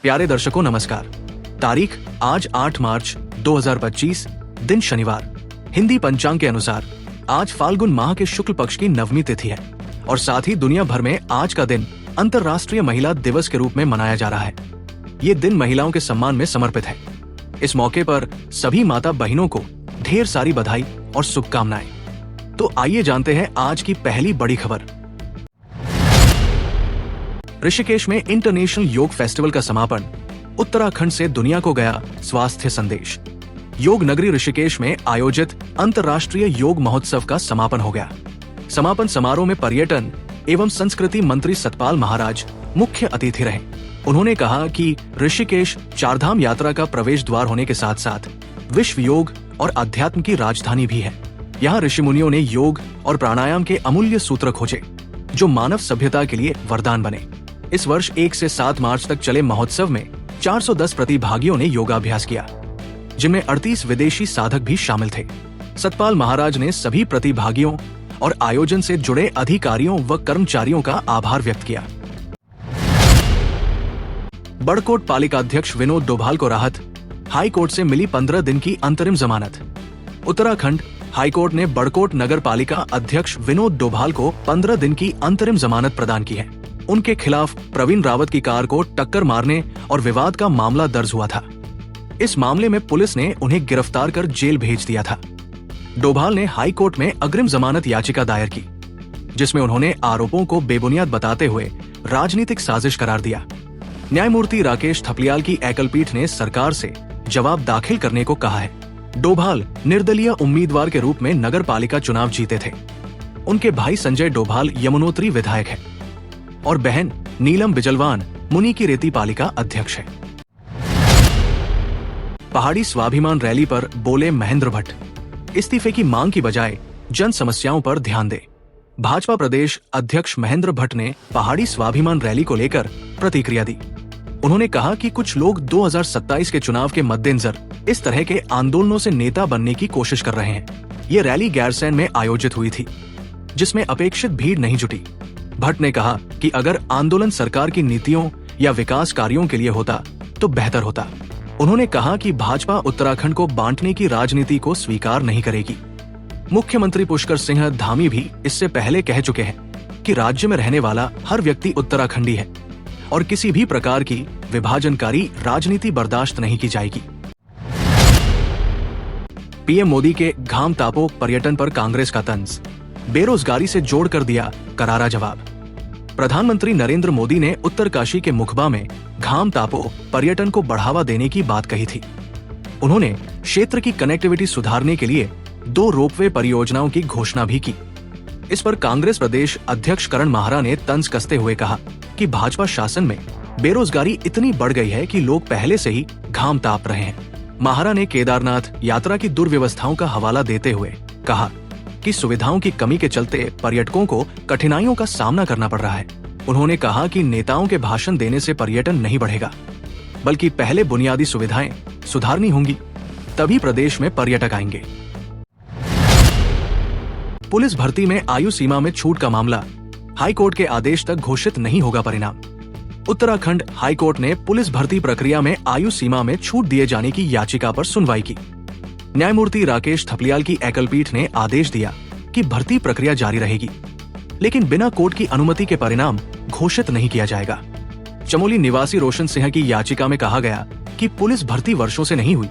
प्यारे दर्शकों नमस्कार। तारीख आज 8 मार्च 2025, दिन शनिवार। हिंदी पंचांग के अनुसार आज फाल्गुन माह के शुक्ल पक्ष की नवमी तिथि है और साथ ही दुनिया भर में आज का दिन अंतर्राष्ट्रीय महिला दिवस के रूप में मनाया जा रहा है। ये दिन महिलाओं के सम्मान में समर्पित है। इस मौके पर सभी माता बहनों को ढेर सारी बधाई और शुभकामनाएं। तो आइए जानते हैं आज की पहली बड़ी खबर। ऋषिकेश में इंटरनेशनल योग फेस्टिवल का समापन। उत्तराखंड से दुनिया को गया स्वास्थ्य संदेश। योग नगरी ऋषिकेश में आयोजित अंतर्राष्ट्रीय योग महोत्सव का समापन हो गया। समापन समारोह में पर्यटन एवं संस्कृति मंत्री सतपाल महाराज मुख्य अतिथि रहे। उन्होंने कहा कि ऋषिकेश चारधाम यात्रा का प्रवेश द्वार होने के साथ साथ विश्व योग और अध्यात्म की राजधानी भी है। यहाँ ऋषि मुनियों ने योग और प्राणायाम के अमूल्य सूत्र खोजे जो मानव सभ्यता के लिए वरदान बने। इस वर्ष 1 से 7 मार्च तक चले महोत्सव में 410 प्रतिभागियों ने योगाभ्यास किया, जिनमें 38 विदेशी साधक भी शामिल थे। सतपाल महाराज ने सभी प्रतिभागियों और आयोजन से जुड़े अधिकारियों व कर्मचारियों का आभार व्यक्त किया। बड़कोट पालिका अध्यक्ष विनोद डोभाल को राहत। हाई कोर्ट से मिली 15 दिन की अंतरिम जमानत। उत्तराखंड हाई कोर्ट ने बड़कोट नगर पालिका अध्यक्ष विनोद डोभाल को 15 दिन की अंतरिम जमानत प्रदान की है। उनके खिलाफ प्रवीण रावत की कार को टक्कर मारने और विवाद का मामला दर्ज हुआ था। इस मामले में पुलिस ने उन्हें गिरफ्तार कर जेल भेज दिया था। डोभाल ने हाई कोर्ट में अग्रिम जमानत याचिका दायर की, जिसमें उन्होंने आरोपों को बेबुनियाद बताते हुए राजनीतिक साजिश करार दिया। न्यायमूर्ति राकेश थपलियाल की एकल पीठ ने सरकार से जवाब दाखिल करने को कहा है। डोभाल निर्दलीय उम्मीदवार के रूप में नगर पालिका चुनाव जीते थे। उनके भाई संजय डोभाल यमुनोत्री विधायक है और बहन नीलम बिजलवान मुनि की रेती पालिका अध्यक्ष है। पहाड़ी स्वाभिमान रैली पर बोले महेंद्र भट्ट, इस्तीफे की मांग की बजाय जन समस्याओं पर ध्यान दे। भाजपा प्रदेश अध्यक्ष महेंद्र भट्ट ने पहाड़ी स्वाभिमान रैली को लेकर प्रतिक्रिया दी। उन्होंने कहा कि कुछ लोग 2027 के चुनाव के मद्देनजर इस तरह के आंदोलनों से नेता बनने की कोशिश कर रहे हैं। ये रैली गैरसैंण में आयोजित हुई थी, जिसमें अपेक्षित भीड़ नहीं जुटी। भट्ट ने कहा कि अगर आंदोलन सरकार की नीतियों या विकास कार्यों के लिए होता तो बेहतर होता। उन्होंने कहा कि भाजपा उत्तराखंड को बांटने की राजनीति को स्वीकार नहीं करेगी। मुख्यमंत्री पुष्कर सिंह धामी भी इससे पहले कह चुके हैं कि राज्य में रहने वाला हर व्यक्ति उत्तराखंडी है और किसी भी प्रकार की विभाजनकारी राजनीति बर्दाश्त नहीं की जाएगी। पीएम मोदी के घाम तापो पर्यटन पर कांग्रेस का तंज। बेरोजगारी से जोड़कर दिया करारा जवाब। प्रधानमंत्री नरेंद्र मोदी ने उत्तरकाशी के मुखबा में घाम तापो पर्यटन को बढ़ावा देने की बात कही थी। उन्होंने क्षेत्र की कनेक्टिविटी सुधारने के लिए 2 रोपवे परियोजनाओं की घोषणा भी की। इस पर कांग्रेस प्रदेश अध्यक्ष करण माहरा ने तंज कसते हुए कहा कि भाजपा शासन में बेरोजगारी इतनी बढ़ गई है कि लोग पहले से ही घाम ताप रहे हैं। माहरा ने केदारनाथ यात्रा की दुर्व्यवस्थाओं का हवाला देते हुए कहा कि सुविधाओं की कमी के चलते पर्यटकों को कठिनाइयों का सामना करना पड़ रहा है। उन्होंने कहा कि नेताओं के भाषण देने से पर्यटन नहीं बढ़ेगा, बल्कि पहले बुनियादी सुविधाएं सुधारनी होंगी, तभी प्रदेश में पर्यटक आएंगे। पुलिस भर्ती में आयु सीमा में छूट का मामला। हाई कोर्ट के आदेश तक घोषित नहीं होगा परिणाम। उत्तराखंड हाई कोर्ट ने पुलिस भर्ती प्रक्रिया में आयु सीमा में छूट दिए जाने की याचिका पर सुनवाई की। न्यायमूर्ति राकेश थपलियाल की एकल पीठ ने आदेश दिया कि भर्ती प्रक्रिया जारी रहेगी, लेकिन बिना कोर्ट की अनुमति के परिणाम घोषित नहीं किया जाएगा। चमोली निवासी रोशन सिंह की याचिका में कहा गया कि पुलिस भर्ती वर्षों से नहीं हुई,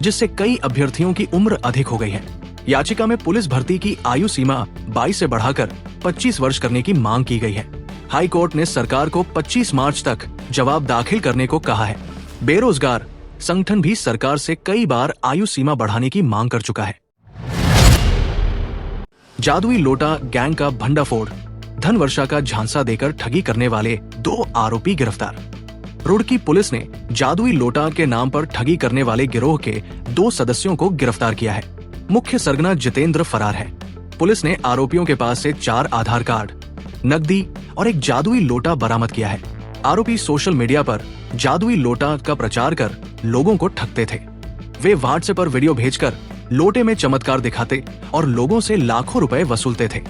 जिससे कई अभ्यर्थियों की उम्र अधिक हो गई है। याचिका में पुलिस भर्ती की आयु सीमा 22 से बढ़ाकर 25 वर्ष करने की मांग की गई है। हाई कोर्ट ने सरकार को 25 मार्च तक जवाब दाखिल करने को कहा है। बेरोजगार संगठन भी सरकार से कई बार आयु सीमा बढ़ाने की मांग कर चुका है। जादुई लोटा गैंग का भंडाफोड़। धन वर्षा का झांसा देकर ठगी करने वाले 2 आरोपी गिरफ्तार। रुड़की पुलिस ने जादुई लोटा के नाम पर ठगी करने वाले गिरोह के 2 सदस्यों को गिरफ्तार किया है। मुख्य सरगना जितेंद्र फरार है। पुलिस ने आरोपियों के पास से 4 आधार कार्ड, नकदी और एक जादुई लोटा बरामद किया है। आरोपी सोशल मीडिया पर जादुई लोटा का प्रचार कर लोगों को ठगते थे। वे व्हाट्सएप पर वीडियो भेजकर लोटे में चमत्कार दिखाते और लोगों से लाखों रुपए वसूलते थे।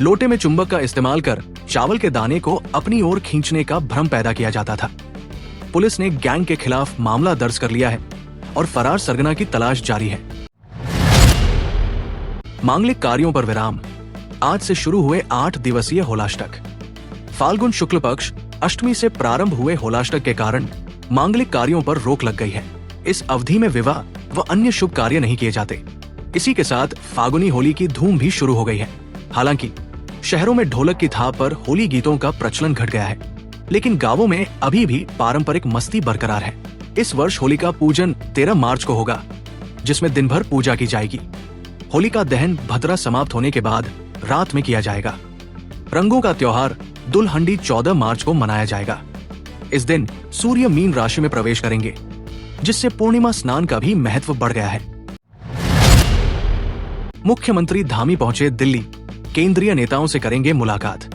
लोटे में चुंबक का इस्तेमाल कर चावल के दाने को अपनी ओर खींचने का भ्रम पैदा किया जाता था। पुलिस ने गैंग के खिलाफ मामला दर्ज कर लिया है और फरार सरगना की तलाश जारी है। मांगलिक कार्यों पर विराम। आज से शुरू हुए 8 दिवसीय होलाष्टक। फाल्गुन शुक्ल पक्ष अष्टमी से प्रारंभ हुए होलाष्टक के कारण मांगलिक कार्यों पर रोक लग गई है। इस अवधि में विवाह व अन्य शुभ कार्य नहीं किए जाते। इसी के साथ फागुनी होली की धूम भी शुरू हो गई है। हालांकि शहरों में ढोलक की थाप पर होली गीतों का प्रचलन घट गया है, लेकिन गांवों में अभी भी पारंपरिक मस्ती बरकरार है। इस वर्ष होली का पूजन 13 मार्च को होगा, जिसमें दिन भर पूजा की जाएगी। होलिका दहन भद्रा समाप्त होने के बाद रात में किया जाएगा। रंगों का त्योहार दुल्हंडी 14 मार्च को मनाया जाएगा। इस दिन सूर्य मीन राशि में प्रवेश करेंगे, जिससे पूर्णिमा स्नान का भी महत्व बढ़ गया है। मुख्यमंत्री धामी पहुंचे दिल्ली, केंद्रीय नेताओं से करेंगे मुलाकात।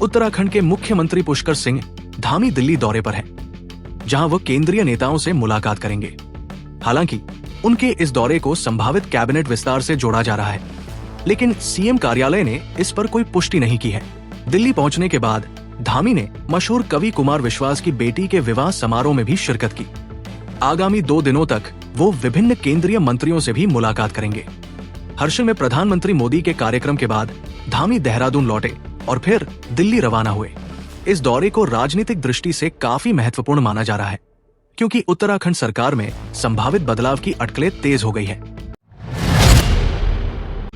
उत्तराखंड के मुख्यमंत्री पुष्कर सिंह धामी दिल्ली दौरे पर हैं, जहां वह केंद्रीय नेताओं से मुलाकात करेंगे। हालांकि उनके इस दौरे को संभावित कैबिनेट विस्तार से जोड़ा जा रहा है, लेकिन सीएम कार्यालय ने इस पर कोई पुष्टि नहीं की है। दिल्ली पहुंचने के बाद धामी ने मशहूर कवि कुमार विश्वास की बेटी के विवाह समारोह में भी शिरकत की। आगामी 2 दिनों तक वो विभिन्न केंद्रीय मंत्रियों से भी मुलाकात करेंगे। हर्षिल में प्रधानमंत्री मोदी के कार्यक्रम के बाद धामी देहरादून लौटे और फिर दिल्ली रवाना हुए। इस दौरे को राजनीतिक दृष्टि से काफी महत्वपूर्ण माना जा रहा है, क्योंकि उत्तराखंड सरकार में संभावित बदलाव की अटकलें तेज हो गई है।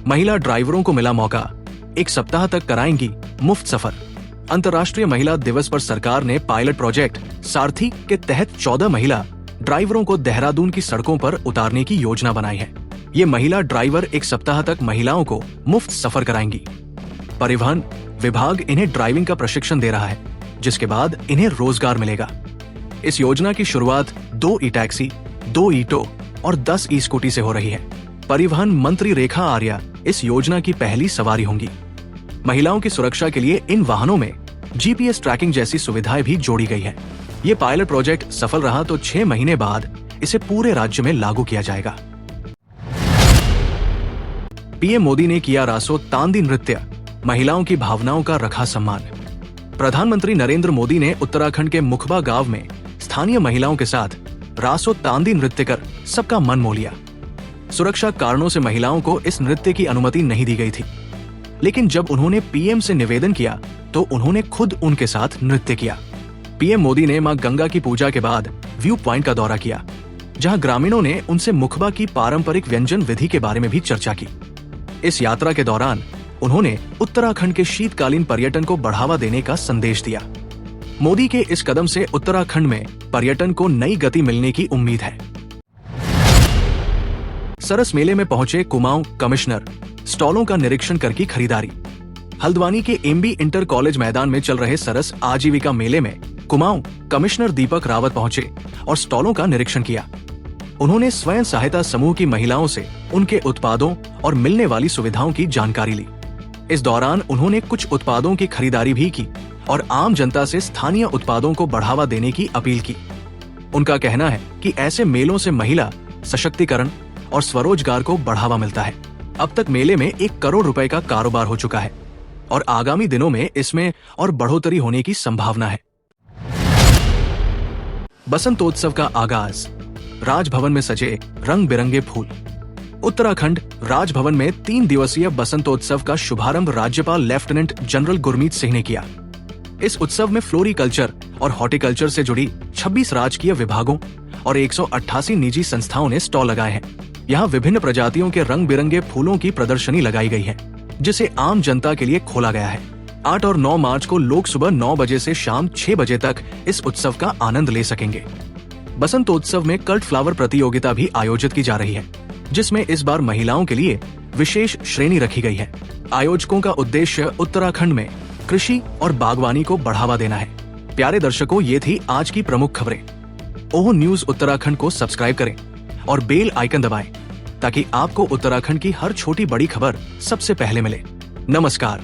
महिला ड्राइवरों को मिला मौका, 1 सप्ताह तक कराएंगी मुफ्त सफर। अंतर्राष्ट्रीय महिला दिवस पर सरकार ने पायलट प्रोजेक्ट सारथी के तहत 14 महिला ड्राइवरों को देहरादून की सड़कों पर उतारने की योजना बनाई है। ये महिला ड्राइवर 1 सप्ताह तक महिलाओं को मुफ्त सफर कराएंगी। परिवहन विभाग इन्हें ड्राइविंग का प्रशिक्षण दे रहा है, जिसके बाद इन्हें रोजगार मिलेगा। इस योजना की शुरुआत 2 ई टैक्सी, 2 ईटो और 10 ई स्कूटी से हो रही है। परिवहन मंत्री रेखा आर्या इस योजना की पहली सवारी होंगी। महिलाओं की सुरक्षा के लिए इन वाहनों में जीपीएस ट्रैकिंग जैसी सुविधाएं भी जोड़ी गई है। ये पायलट प्रोजेक्ट सफल रहा तो 6 महीने बाद इसे पूरे राज्य में लागू किया जाएगा। पीएम मोदी ने किया रासो तांदी नृत्य, महिलाओं की भावनाओं का रखा सम्मान। प्रधानमंत्री नरेंद्र मोदी ने उत्तराखंड के मुखबा गांव में स्थानीय महिलाओं के साथ रासो तांदी नृत्य कर सबका मन मोह लिया। सुरक्षा कारणों से महिलाओं को इस नृत्य की अनुमति नहीं दी गई थी, लेकिन जब उन्होंने पीएम से निवेदन किया तो उन्होंने खुद उनके साथ नृत्य किया। पीएम मोदी ने मां गंगा की पूजा के बाद व्यू पॉइंट का दौरा किया, जहां ग्रामीणों ने उनसे मुखबा की पारंपरिक व्यंजन विधि के बारे में भी चर्चा की। इस यात्रा के दौरान उन्होंने उत्तराखंड के शीतकालीन पर्यटन को बढ़ावा देने का संदेश दिया। मोदी के इस कदम से उत्तराखंड में पर्यटन को नई गति मिलने की उम्मीद है। सरस मेले में पहुंचे कुमाऊं कमिश्नर, स्टॉलों का निरीक्षण करके खरीदारी। हल्द्वानी के एमबी इंटर कॉलेज मैदान में चल रहे सरस आजीविका मेले में कुमाऊं कमिश्नर दीपक रावत पहुंचे और स्टॉलों का निरीक्षण किया। उन्होंने स्वयं सहायता समूह की महिलाओं से उनके उत्पादों और मिलने वाली सुविधाओं की जानकारी ली। इस दौरान उन्होंने कुछ उत्पादों की खरीदारी भी की और आम जनता से स्थानीय उत्पादों को बढ़ावा देने की अपील की। उनका कहना है कि ऐसे मेलों से महिला सशक्तिकरण और स्वरोजगार को बढ़ावा मिलता है। अब तक मेले में 1 करोड़ रुपए का कारोबार हो चुका है और आगामी दिनों में इसमें और बढ़ोतरी होने की संभावना है। बसंतोत्सव का आगाज, राजभवन में सजे रंग बिरंगे फूल। उत्तराखंड राजभवन में 3 दिवसीय बसंतोत्सव का शुभारंभ राज्यपाल लेफ्टिनेंट जनरल गुरमीत सिंह ने किया। इस उत्सव में फ्लोरिकल्चर और हॉर्टिकल्चर से जुड़ी 26 राजकीय विभागों और 188 निजी संस्थाओं ने स्टॉल लगाए हैं। यहाँ विभिन्न प्रजातियों के रंग बिरंगे फूलों की प्रदर्शनी लगाई गई है, जिसे आम जनता के लिए खोला गया है। 8 और 9 मार्च को लोग सुबह 9 बजे से शाम 6 बजे तक इस उत्सव का आनंद ले सकेंगे। बसंतोत्सव में कल्ट फ्लावर प्रतियोगिता भी आयोजित की जा रही है, जिसमें इस बार महिलाओं के लिए विशेष श्रेणी रखी गई है। आयोजकों का उद्देश्य उत्तराखंड में कृषि और बागवानी को बढ़ावा देना है। प्यारे दर्शकों, ये थी आज की प्रमुख खबरें। ओह न्यूज उत्तराखंड को सब्सक्राइब करें और बेल आइकन दबाएं, ताकि आपको उत्तराखंड की हर छोटी बड़ी खबर सबसे पहले मिले। नमस्कार।